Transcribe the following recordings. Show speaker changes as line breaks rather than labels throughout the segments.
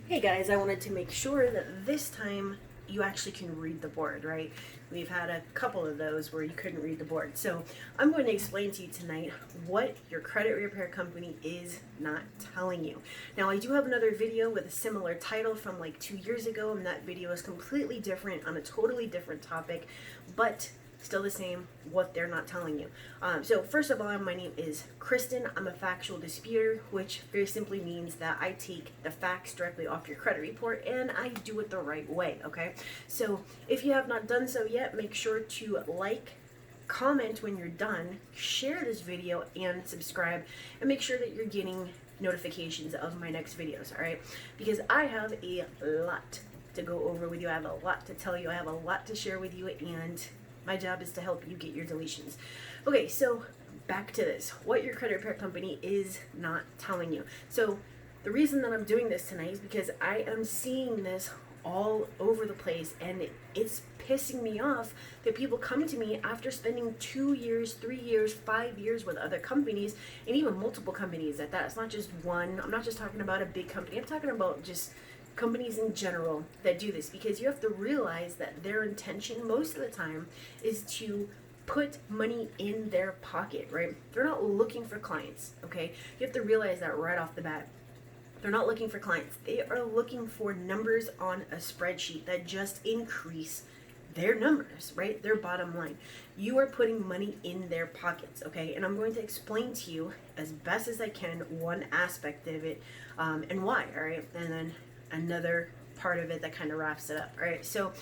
Hey guys, I wanted to make sure that this time you actually can read the board, right? We've had a couple of those where you couldn't read the board. So I'm going to explain to you tonight what your credit repair company is not telling you. Now, I do have another video with a similar title from like 2 years ago, and that video is completely different on a totally different topic, but still the same, what they're not telling you. So first of all, my name is Kristen. I'm a factual disputer, which very simply means that I take the facts directly off your credit report and I do it the right way, okay? So if you have not done so yet, make sure to like, comment when you're done, share this video, and subscribe, and make sure that you're getting notifications of my next videos, all right? Because I have a lot to go over with you. I have a lot to tell you. I have a lot to share with you, and my job is to help you get your deletions. Okay, so back to this. What your credit repair company is not telling you. So the reason that I'm doing this tonight is because I am seeing this all over the place, and it's pissing me off that people come to me after spending 2 years, 3 years, 5 years with other companies, and even multiple companies at that. It's not just one. I'm not just talking about a big company. I'm talking about just companies in general that do this, because you have to realize that their intention most of the time is to put money in their pocket, right? They're not looking for clients, okay? You have to realize that right off the bat. They're not looking for clients. They are looking for numbers on a spreadsheet that just increase their numbers, right? Their bottom line. You are putting money in their pockets, okay? And I'm going to explain to you as best as I can one aspect of it, and why, all right? And then another part of it that kind of wraps it up. All right, so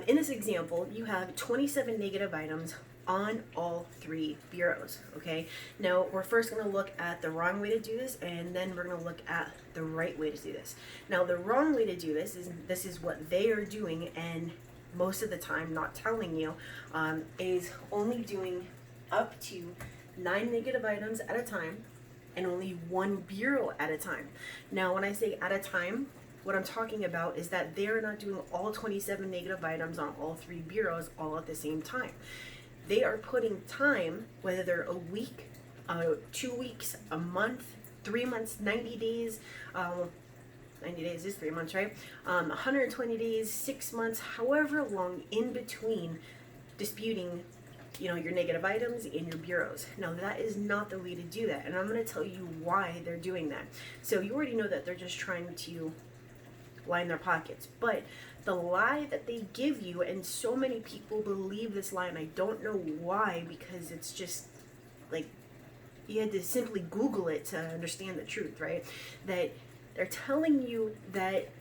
in this example, you have 27 negative items on all three bureaus. Okay, now we're first going to look at the wrong way to do this, and then we're going to look at the right way to do this. Now, the wrong way to do this is what they are doing, and most of the time not telling you, is only doing up to 9 negative items at a time and only one bureau at a time. Now, when I say at a time, what I'm talking about is that they're not doing all 27 negative items on all three bureaus all at the same time. They are putting time, whether they're a week, 2 weeks, a month, 3 months, 90 days, 90 days is 3 months, right? 120 days, 6 months, however long in between disputing, your negative items in your bureaus. Now, that is not the way to do that, and I'm going to tell you why they're doing that. So you already know that they're just trying to line their pockets, but the lie that they give you, and so many people believe this lie, and I don't know why, because it's just like you had to simply Google it to understand the truth, right? That they're telling you that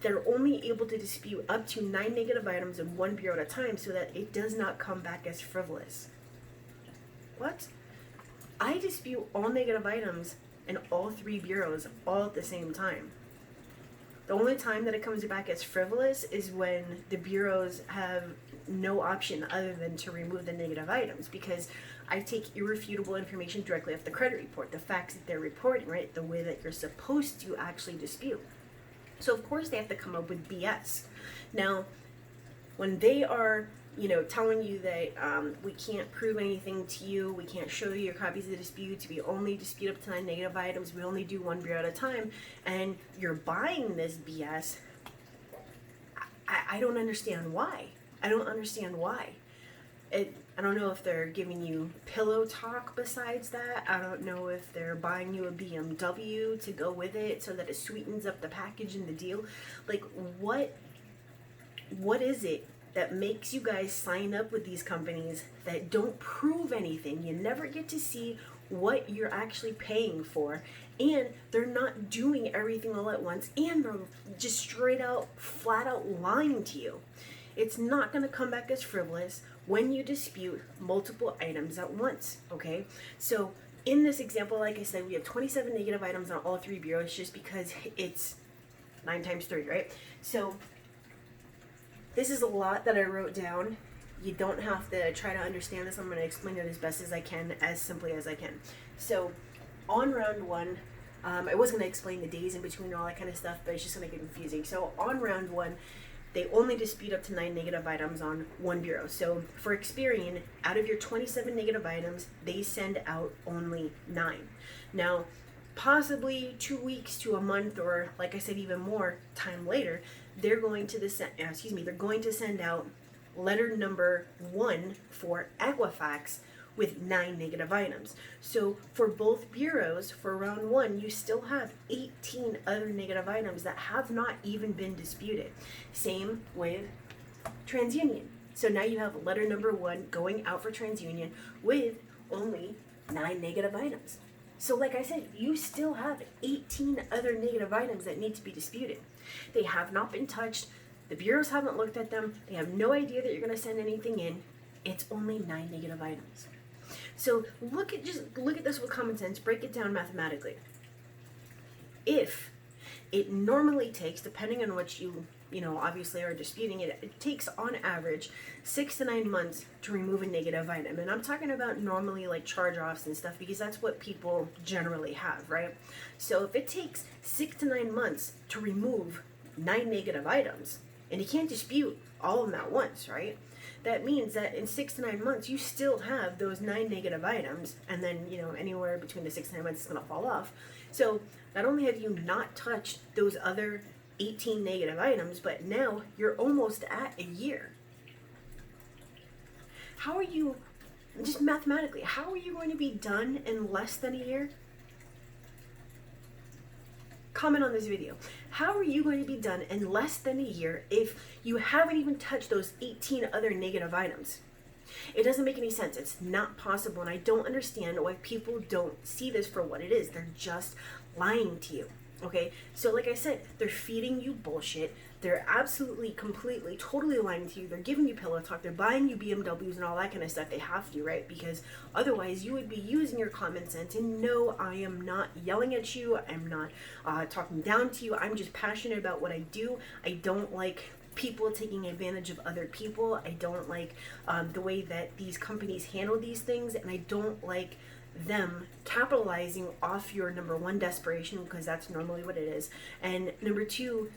they're only able to dispute up to 9 negative items in one bureau at a time so that it does not come back as frivolous. What? I dispute all negative items in all three bureaus all at the same time. The only time that it comes back as frivolous is when the bureaus have no option other than to remove the negative items, because I take irrefutable information directly off the credit report, the facts that they're reporting, right? The way that you're supposed to actually dispute. So of course they have to come up with BS. Now, when they are telling you that we can't prove anything to you, we can't show you your copies of the disputes, we only dispute up to 9 negative items, we only do one bureau at a time, and you're buying this BS, I don't understand why. I don't understand why. I don't know if they're giving you pillow talk besides that. I don't know if they're buying you a BMW to go with it so that it sweetens up the package and the deal. Like, what is it that makes you guys sign up with these companies that don't prove anything? You never get to see what you're actually paying for, and they're not doing everything all at once, and they're just straight out, flat out lying to you. It's not going to come back as frivolous when you dispute multiple items at once, okay? So in this example, like I said, we have 27 negative items on all three bureaus just because it's 9 times 3, right? So this is a lot that I wrote down. You don't have to try to understand this. I'm going to explain it as best as I can, as simply as I can. So on round 1, I was going to explain the days in between and all that kind of stuff, but it's just going to get confusing. So on round 1, they only dispute up to 9 negative items on one bureau. So for Experian, out of your 27 negative items, they send out only 9. Now, possibly 2 weeks to a month, or like I said, even more time later, they're going to they're going to send out letter number 1 for Equifax with 9 negative items. So for both bureaus, for round 1, you still have 18 other negative items that have not even been disputed. Same with TransUnion. So now you have letter number 1 going out for TransUnion with only 9 negative items. So like I said, you still have 18 other negative items that need to be disputed. They have not been touched. The bureaus haven't looked at them. They have no idea that you're going to send anything in. It's only 9 negative items. So look at this with common sense. Break it down mathematically. If it normally takes, depending on what you obviously are disputing it takes on average 6 to 9 months to remove a negative item. And I'm talking about normally like charge-offs and stuff, because that's what people generally have, right? So if it takes 6 to 9 months to remove 9 negative items, and you can't dispute all of them at once, right? That means that in 6 to 9 months, you still have those 9 negative items, and then, anywhere between the 6 to 9 months, it's going to fall off. So not only have you not touched those other 18 negative items, but now you're almost at a year. How are you, just mathematically, how are you going to be done in less than a year? Comment on this video. How are you going to be done in less than a year if you haven't even touched those 18 other negative items? It doesn't make any sense. It's not possible, and I don't understand why people don't see this for what it is. They're just lying to you. Okay, so like I said, they're feeding you bullshit. They're absolutely, completely, totally lying to you. They're giving you pillow talk. They're buying you BMWs and all that kind of stuff. They have to, right? Because otherwise you would be using your common sense. And no, I am not yelling at you. I'm not talking down to you. I'm just passionate about what I do. I don't like people taking advantage of other people. I don't like the way that these companies handle these things. And I don't like them capitalizing off your, number 1, desperation, because that's normally what it is, and number 2,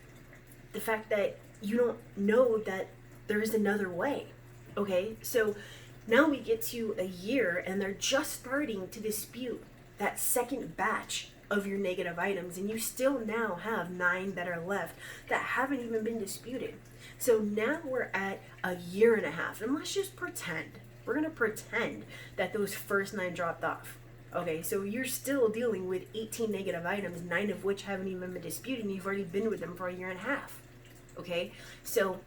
the fact that you don't know that there is another way. Okay, so now we get to a year and they're just starting to dispute that second batch of your negative items, and you still now have 9 that are left that haven't even been disputed. So now we're at a year and a half, and let's just pretend, we're going to pretend that those first 9 dropped off. Okay, so you're still dealing with 18 negative items, 9 of which haven't even been disputed, and you've already been with them for a year and a half. Okay, so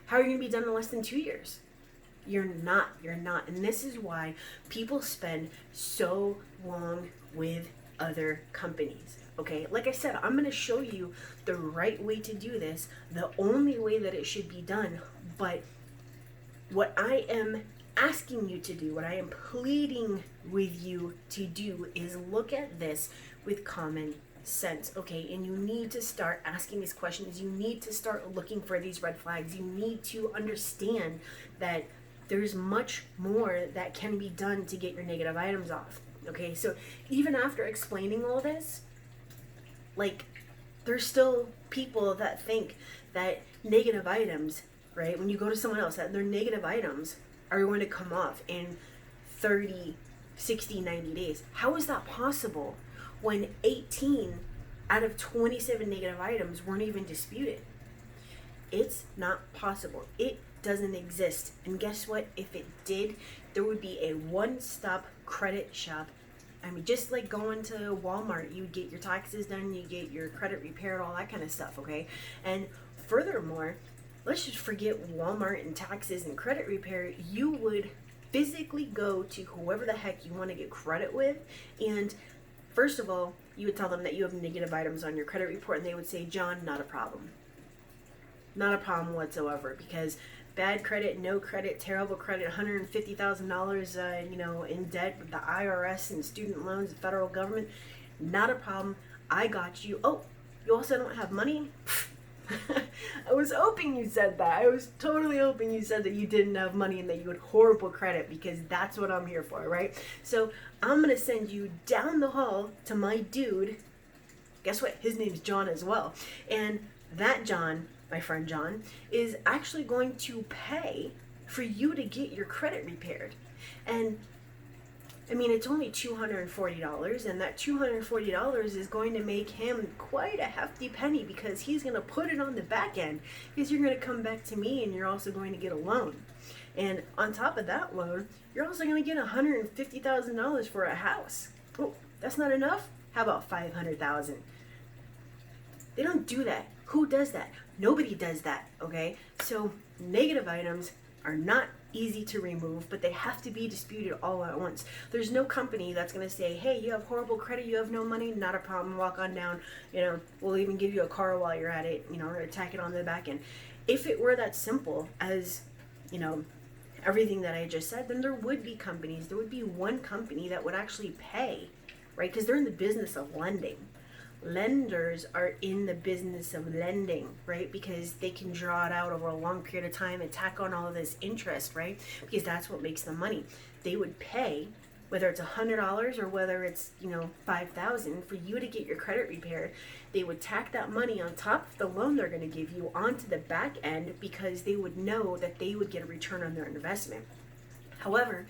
how are you going to be done in less than 2 years? You're not. And this is why people spend so long with other companies. Okay, like I said, I'm going to show you the right way to do this, the only way that it should be done. But what I am asking you to do, what I am pleading with you to do, is look at this with common sense, okay? And you need to start asking these questions. You need to start looking for these red flags. You need to understand that there's much more that can be done to get your negative items off, okay? So even after explaining all this, like, there's still people that think that negative items, right, when you go to someone else, that their negative items are going to come off in 30, 60, 90 days. How is that possible when 18 out of 27 negative items weren't even disputed? It's not possible. It doesn't exist. And guess what? If it did, there would be a one-stop credit shop. I mean, just like going to Walmart, you get your taxes done, you get your credit repaired, all that kind of stuff, okay? And furthermore, let's just forget Walmart and taxes and credit repair. You would physically go to whoever the heck you want to get credit with, and first of all, you would tell them that you have negative items on your credit report, and they would say, John, not a problem. Not a problem whatsoever, because bad credit, no credit, terrible credit, $150,000, in debt with the IRS and student loans, the federal government, not a problem. I got you. Oh, you also don't have money? I was hoping you said that. I was totally hoping you said that you didn't have money and that you had horrible credit, because that's what I'm here for, right? So I'm going to send you down the hall to my dude. Guess what? His name's John as well. And that John, my friend John, is actually going to pay for you to get your credit repaired. And I mean, it's only $240, and that $240 is going to make him quite a hefty penny because he's going to put it on the back end, because you're going to come back to me and you're also going to get a loan. And on top of that loan, you're also going to get $150,000 for a house. Oh, that's not enough? How about $500,000? They don't do that. Who does that? Nobody does that, okay? So negative items are not easy to remove, but they have to be disputed all at once. There's no company that's going to say, hey, you have horrible credit, you have no money, not a problem, walk on down, we'll even give you a car while you're at it, or tack it on the back end. If it were that simple as, everything that I just said, then there would be companies, there would be one company that would actually pay, right? Because they're in the business of lending. Lenders are in the business of lending, right? Because they can draw it out over a long period of time and tack on all of this interest, right? Because that's what makes them money. They would pay, whether it's $100 or whether it's, $5,000 for you to get your credit repaired. They would tack that money on top of the loan they're going to give you onto the back end because they would know that they would get a return on their investment. However,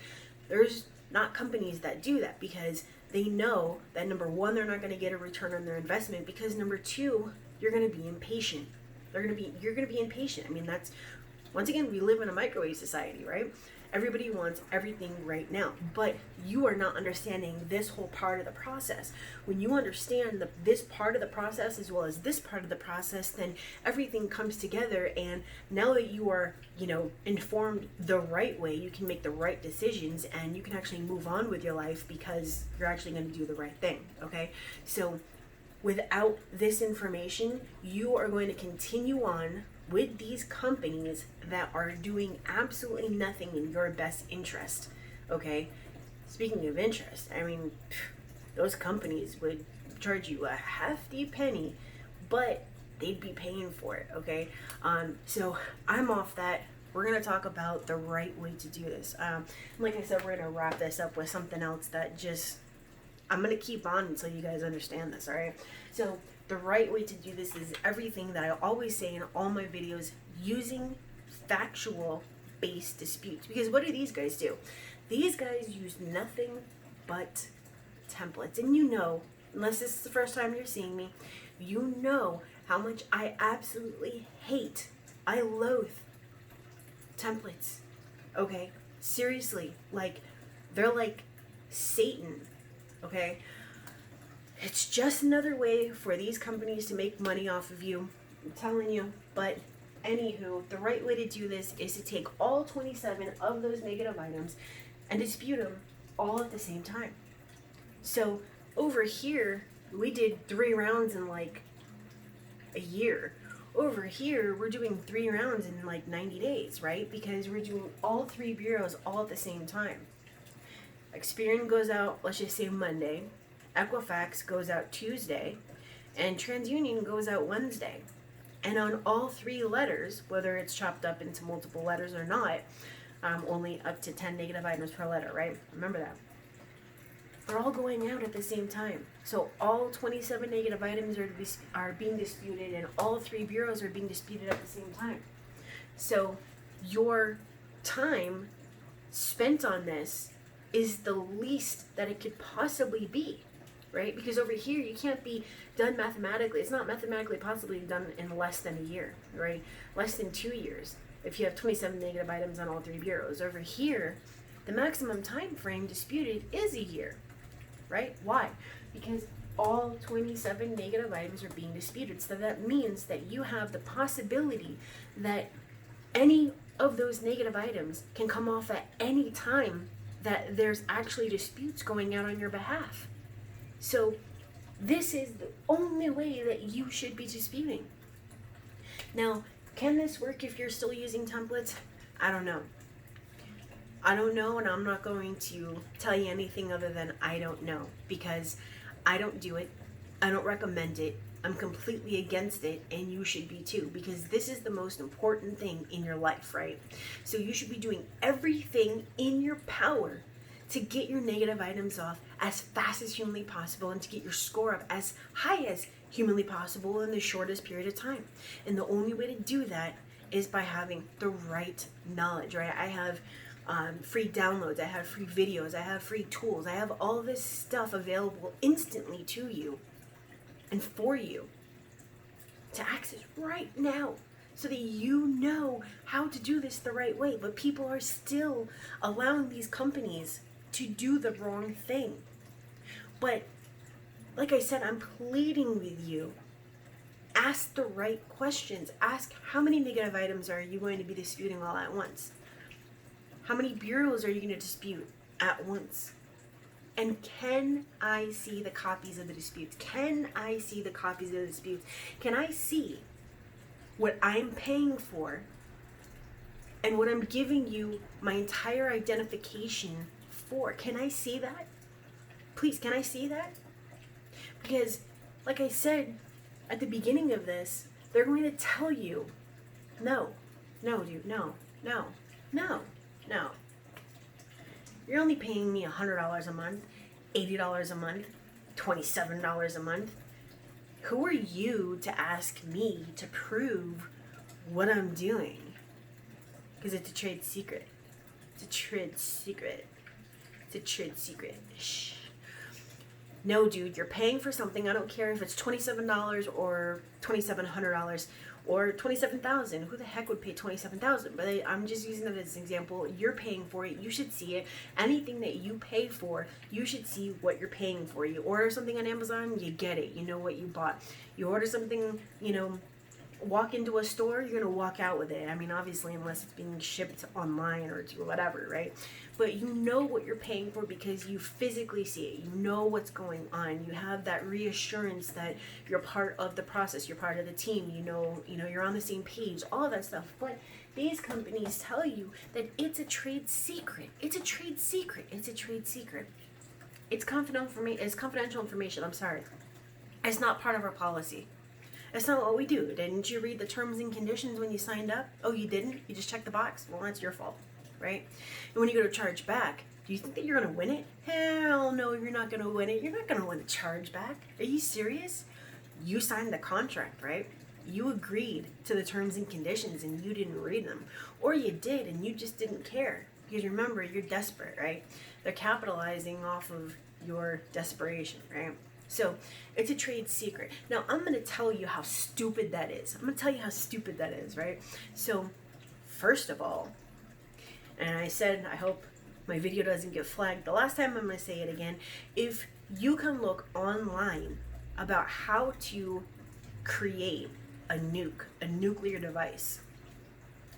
there's not companies that do that because they know that number one, they're not going to get a return on their investment, because number two, you're going to be impatient. You're going to be impatient. I mean, that's, once again, we live in a microwave society, right? Everybody wants everything right now, but you are not understanding this whole part of the process. When you understand this part of the process as well as this part of the process, then everything comes together, and now that you are, informed the right way, you can make the right decisions and you can actually move on with your life because you're actually going to do the right thing, okay? So without this information, you are going to continue on with these companies that are doing absolutely nothing in your best interest, okay? Speaking of interest, I mean, those companies would charge you a hefty penny, but they'd be paying for it, okay? So I'm off that. We're going to talk about the right way to do this. Like I said, we're going to wrap this up with something else that just, I'm going to keep on until you guys understand this, all right? So the right way to do this is everything that I always say in all my videos, using factual based disputes. Because what do these guys do? These guys use nothing but templates. And unless this is the first time you're seeing me, you know how much I absolutely hate, I loathe templates, okay? Seriously, they're like Satan, okay? It's just another way for these companies to make money off of you. I'm telling you. But anywho, the right way to do this is to take all 27 of those negative items and dispute them all at the same time. So over here, we did 3 rounds in a year. Over here, we're doing 3 rounds in 90 days, right? Because we're doing all 3 bureaus all at the same time. Experian goes out, let's just say Monday. Equifax goes out Tuesday, and TransUnion goes out Wednesday. And on all 3 letters, whether it's chopped up into multiple letters or not, only up to 10 negative items per letter, right? Remember that. They're all going out at the same time. So all 27 negative items are being disputed, and all 3 bureaus are being disputed at the same time. So your time spent on this is the least that it could possibly be, right? Because over here, you can't be done mathematically. It's not mathematically possibly done in less than a year, right? Less than 2 years if you have 27 negative items on all 3 bureaus. Over here, the maximum time frame disputed is a year, right? Why? Because all 27 negative items are being disputed. So that means that you have the possibility that any of those negative items can come off at any time that there's actually disputes going out on your behalf. So this is the only way that you should be disputing. Now, can this work if you're still using templates? I don't know. I don't know, and I'm not going to tell you anything other than I don't know, because I don't do it. I don't recommend it. I'm completely against it, and you should be too, because this is the most important thing in your life, right? So you should be doing everything in your power to get your negative items off as fast as humanly possible and to get your score up as high as humanly possible in the shortest period of time. And the only way to do that is by having the right knowledge, right? I have free downloads, I have free videos, I have free tools, I have all this stuff available instantly to you and for you to access right now so that you know how to do this the right way. But people are still allowing these companies to do the wrong thing. But like I said, I'm pleading with you. Ask the right questions. Ask, how many negative items are you going to be disputing all at once? How many bureaus are you going to dispute at once? And can I see the copies of the disputes? Can I see the copies of the disputes? Can I see what I'm paying for and what I'm giving you my entire identification for? Can I see that? Please, can I see that? Because, like I said at the beginning of this, they're going to tell you, no, dude, no. You're only paying me $100 a month, $80 a month, $27 a month. Who are you to ask me to prove what I'm doing? Because it's a trade secret. It's a trade secret. It's a trade secret. Shh. No, dude, you're paying for something. I don't care if it's $27 or $2,700 or $27,000. Who the heck would pay $27,000? But I'm just using that as an example. You're paying for it. You should see it. Anything that you pay for, you should see what you're paying for. You order something on Amazon, you get it. You know what you bought. You order something, walk into a store, you're going to walk out with it. I mean, obviously, unless it's being shipped online or to whatever, right? But you know what you're paying for because you physically see it. You know what's going on. You have that reassurance that you're part of the process. You're part of the team. You know, you're on the same page, all of that stuff. But these companies tell you that it's a trade secret. It's a trade secret. It's a trade secret. It's confidential information. I'm sorry. It's not part of our policy. That's not what we do. Didn't you read the terms and conditions when you signed up? Oh, you didn't? You just checked the box? Well, that's your fault, right? And when you go to charge back, do you think that you're going to win it? Hell no, you're not going to win it. You're not going to win a charge back. Are you serious? You signed the contract, right? You agreed to the terms and conditions and you didn't read them. Or you did and you just didn't care. Because remember, you're desperate, right? They're capitalizing off of your desperation, right? So it's a trade secret. Now, I'm going to tell you how stupid that is. Right? So, first of all, and I said, I hope my video doesn't get flagged. The last time I'm going to say it again. If you can look online about how to create a nuclear device,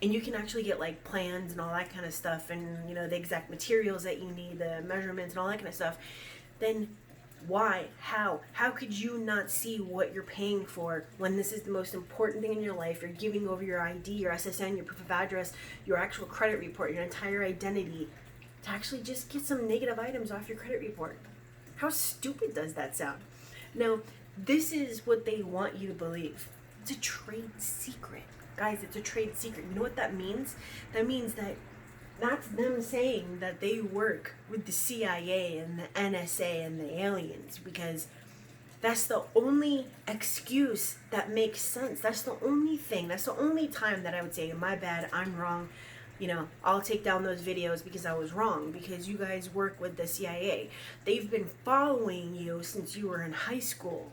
and you can actually get like plans and all that kind of stuff, and the exact materials that you need, the measurements and all that kind of stuff, then why? How could you not see what you're paying for when this is the most important thing in your life? You're giving over your ID, your SSN, your proof of address, your actual credit report, your entire identity to actually just get some negative items off your credit report. How stupid does that sound? Now, this is what they want you to believe. It's a trade secret. Guys, it's a trade secret. You know what that means? That means that that's them saying that they work with the CIA and the NSA and the aliens, because that's the only excuse that makes sense. That's the only thing. That's the only time that I would say, my bad, I'm wrong. I'll take down those videos because I was wrong, because you guys work with the CIA. They've been following you since you were in high school.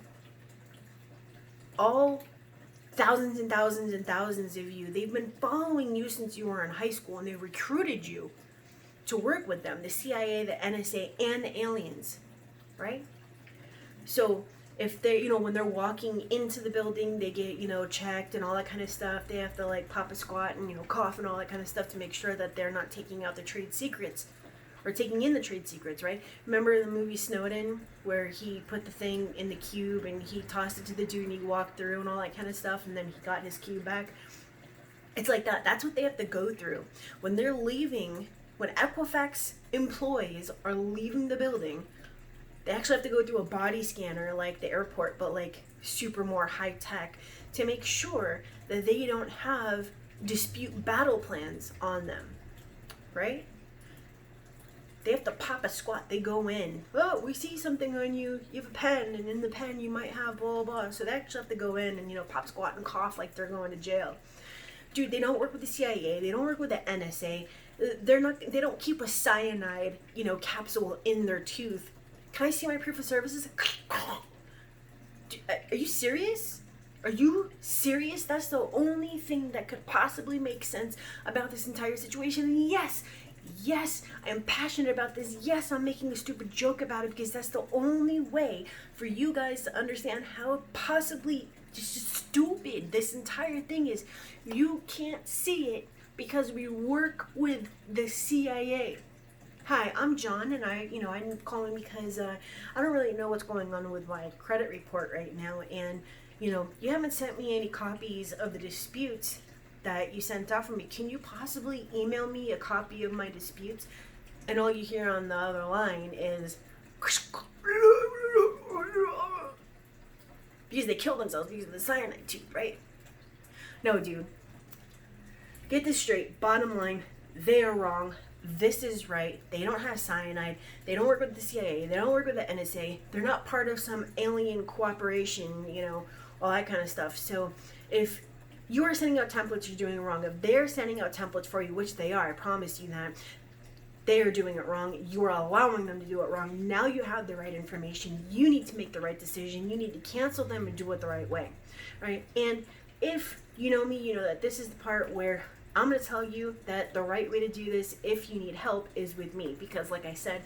All thousands and thousands and thousands of you, they've been following you since you were in high school, and they recruited you to work with them, the CIA, the NSA, and the aliens, right? So if they, when they're walking into the building, they get, checked and all that kind of stuff. They have to like pop a squat and, cough and all that kind of stuff to make sure that they're not taking out the trade secrets or taking in the trade secrets, right? Remember the movie Snowden, where he put the thing in the cube and he tossed it to the dude and he walked through and all that kind of stuff, and then he got his cube back? It's like that. That's what they have to go through. When they're leaving, when Equifax employees are leaving the building, they actually have to go through a body scanner like the airport, but like super more high tech, to make sure that they don't have dispute battle plans on them, right? They have to pop a squat. They go in. Oh, we see something on you. You have a pen, and in the pen you might have blah, blah, blah. So they actually have to go in and, pop squat and cough like they're going to jail. Dude, they don't work with the CIA. They don't work with the NSA. They don't keep a cyanide, capsule in their tooth. Can I see my proof of services? Are you serious? Are you serious? That's the only thing that could possibly make sense about this entire situation. And yes, I'm passionate about this. Yes, I'm making a stupid joke about it because that's the only way for you guys to understand how possibly just stupid this entire thing is. You can't see it because we work with the CIA. Hi, I'm John, and I'm calling because I don't really know what's going on with my credit report right now, and you haven't sent me any copies of the disputes that you sent out for me. Can you possibly email me a copy of my disputes? And all you hear on the other line is because they killed themselves because of the cyanide tube, right? No, dude. Get this straight. Bottom line, they are wrong. This is right. They don't have cyanide. They don't work with the CIA. They don't work with the NSA. They're not part of some alien cooperation, all that kind of stuff. So if you are sending out templates, you're doing it wrong. If they're sending out templates for you, which they are, I promise you that, they are doing it wrong. You are allowing them to do it wrong. Now you have the right information. You need to make the right decision. You need to cancel them and do it the right way, right? And if you know me, you know that this is the part where I'm going to tell you that the right way to do this, if you need help, is with me. Because like I said,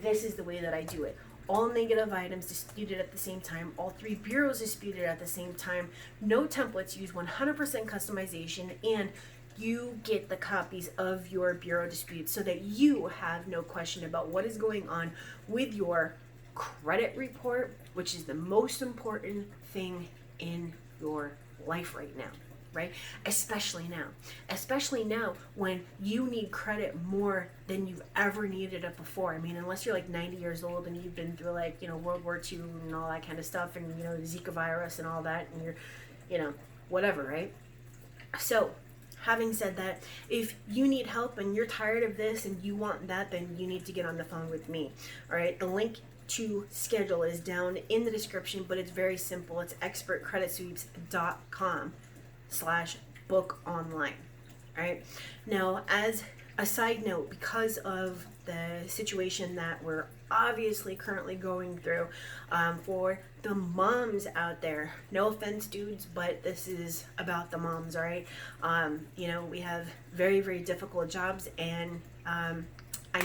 this is the way that I do it. All negative items disputed at the same time. All 3 bureaus disputed at the same time. No templates, use 100% customization. And you get the copies of your bureau disputes so that you have no question about what is going on with your credit report, which is the most important thing in your life right now. Right? Especially now when you need credit more than you've ever needed it before. I mean, unless you're like 90 years old and you've been through like, World War II and all that kind of stuff, and, the Zika virus and all that, and you're, whatever, right? So, having said that, if you need help and you're tired of this and you want that, then you need to get on the phone with me. All right? The link to schedule is down in the description, but it's very simple. It's expertcreditsweeps.com/book online. All right. Now, as a side note, because of the situation that we're obviously currently going through, for the moms out there, no offense, dudes, but this is about the moms. All right. We have very, very difficult jobs, and I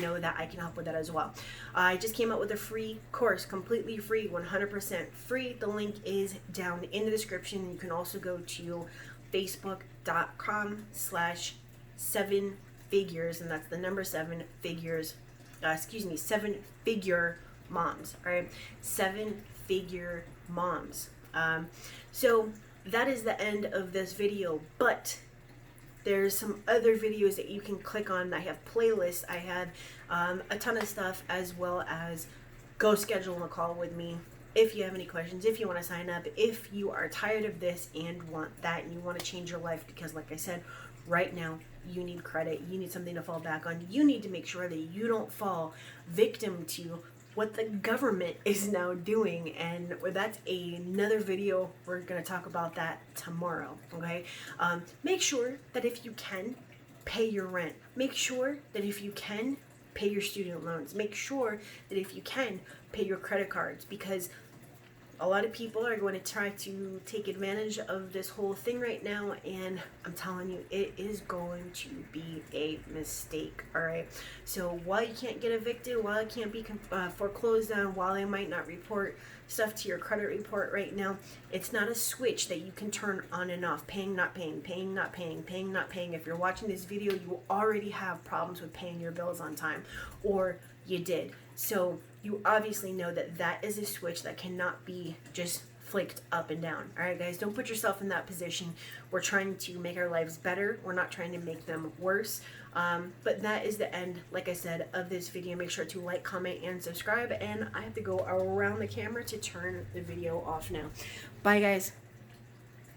know that I can help with that as well. I just came out with a free course, completely free, 100% free. The link is down in the description. You can also go to facebook.com/7figures, and that's the number 7 figures, 7-figure moms, all right? 7-figure moms. So that is the end of this video, but there's some other videos that you can click on. I have playlists. I have a ton of stuff, as well as go schedule a call with me if you have any questions, if you want to sign up, if you are tired of this and want that and you want to change your life, because like I said, right now you need credit. You need something to fall back on. You need to make sure that you don't fall victim to what the government is now doing, and that's another video. We're going to talk about that tomorrow, okay? Make sure that if you can, pay your rent. Make sure that if you can, pay your student loans. Make sure that if you can, pay your credit cards, because a lot of people are going to try to take advantage of this whole thing right now, and I'm telling you, it is going to be a mistake, all right? So while you can't get evicted, while it can't be foreclosed on, while they might not report stuff to your credit report right now, it's not a switch that you can turn on and off. Paying, not paying, paying, not paying, paying, not paying. If you're watching this video, you already have problems with paying your bills on time, or you did. So you obviously know that that is a switch that cannot be just flicked up and down. All right, guys, don't put yourself in that position. We're trying to make our lives better. We're not trying to make them worse. But that is the end, like I said, of this video. Make sure to like, comment, and subscribe. And I have to go around the camera to turn the video off now. Bye, guys.